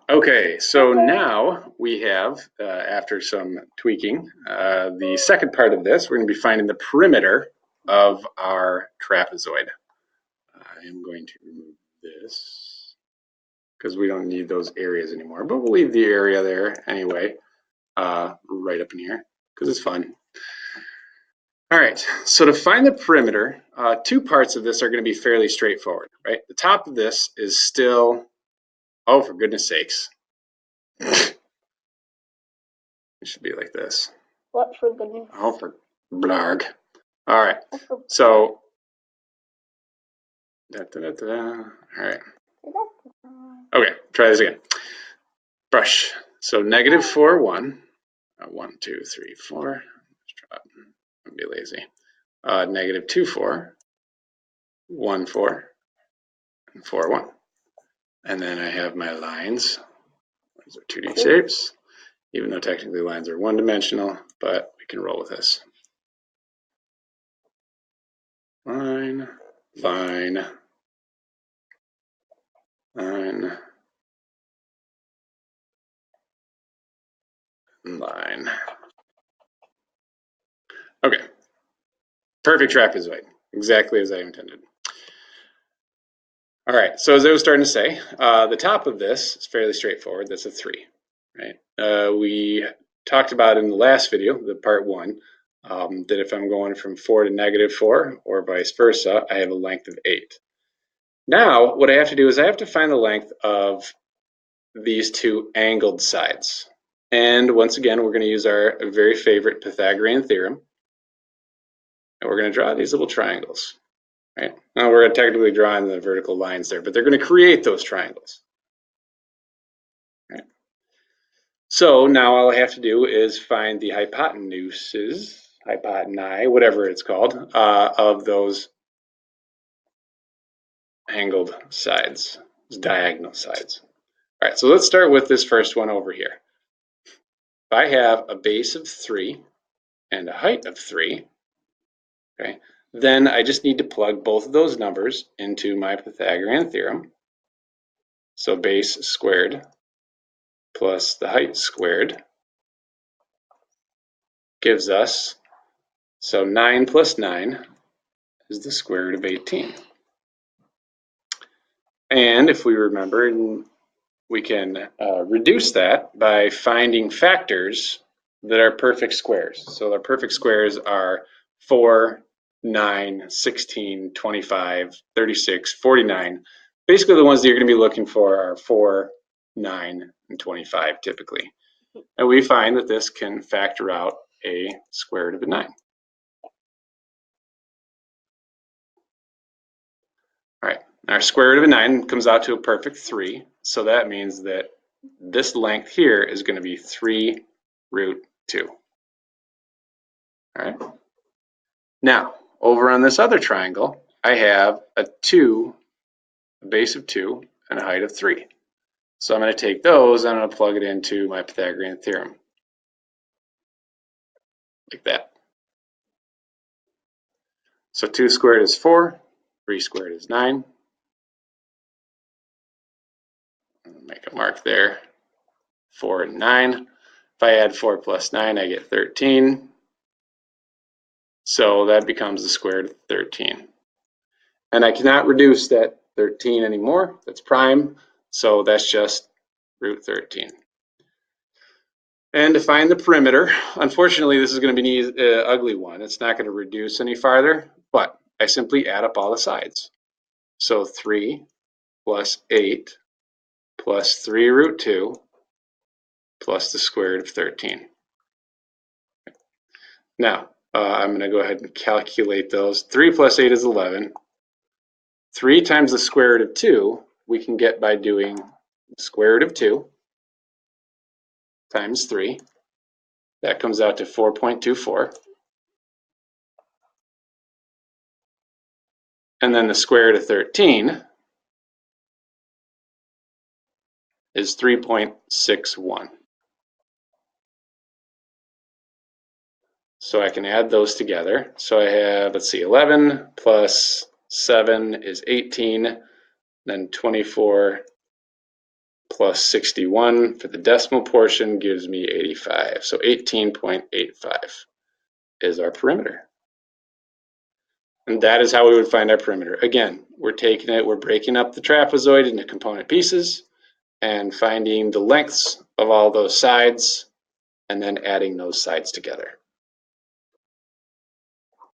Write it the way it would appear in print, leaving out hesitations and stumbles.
Okay, so now we have, after some tweaking, the second part of this. We're going to be finding the perimeter of our trapezoid. I am going to remove this because we don't need those areas anymore, but we'll leave the area there anyway, right up in here, because it's fun. All right, so to find the perimeter, two parts of this are going to be fairly straightforward, right? The top of this is still, oh, for goodness sakes. It should be like this. What for goodness? Oh, for blarg. All right, so, all right. Okay, try this again. Brush. So negative 4, 1. 1, 2, 3, 4. Let's try it. I'll be lazy. Negative 2, 4. 1, 4. And 4, 1. And then I have my lines. These are 2D shapes, even though technically lines are one-dimensional, but we can roll with this. Line, line, line, line. Okay, perfect trapezoid, exactly as I intended. All right, so as I was starting to say, the top of this is fairly straightforward. That's a 3, right? We talked about in the last video, the part 1, that if I'm going from 4 to negative 4 or vice versa, I have a length of 8. Now, what I have to do is I have to find the length of these two angled sides. And once again, we're going to use our very favorite Pythagorean theorem. And we're going to draw these little triangles. Right? Now we're technically drawing the vertical lines there, but they're going to create those triangles. Right? So now all I have to do is find the hypotenuses, hypotenusae, whatever it's called, of those angled sides, diagonal sides. All right, so let's start with this first one over here. If I have a base of 3 and a height of 3, okay, then I just need to plug both of those numbers into my Pythagorean theorem. So base squared plus the height squared gives us, so 9 plus 9 is the square root of 18. And if we remember, we can reduce that by finding factors that are perfect squares. So our perfect squares are 4, 9, 16, 25, 36, 49. Basically the ones that you're going to be looking for are 4, 9, and 25 typically. And we find that this can factor out a square root of a 9. All right, our square root of a 9 comes out to a perfect 3. So that means that this length here is going to be 3 root 2. All right. Now, over on this other triangle, I have a base of 2, and a height of 3. So I'm going to take those and I'm going to plug it into my Pythagorean theorem. Like that. So 2 squared is 4, 3 squared is 9. Make a mark there. 4 and 9. If I add 4 plus 9, I get 13. So that becomes the square root of 13. And I cannot reduce that 13 anymore. That's prime. So that's just root 13. And to find the perimeter, unfortunately, this is going to be an ugly one. It's not going to reduce any farther, but I simply add up all the sides. So 3 plus 8 plus 3 root 2 plus the square root of 13. Now, I'm going to go ahead and calculate those. 3 plus 8 is 11. 3 times the square root of 2 we can get by doing the square root of 2 times 3. That comes out to 4.24. And then the square root of 13 is 3.61. So I can add those together. So I have, let's see, 11 plus 7 is 18, then 24 plus 61 for the decimal portion gives me 85. So 18.85 is our perimeter. And that is how we would find our perimeter. Again, we're breaking up the trapezoid into component pieces and finding the lengths of all those sides and then adding those sides together.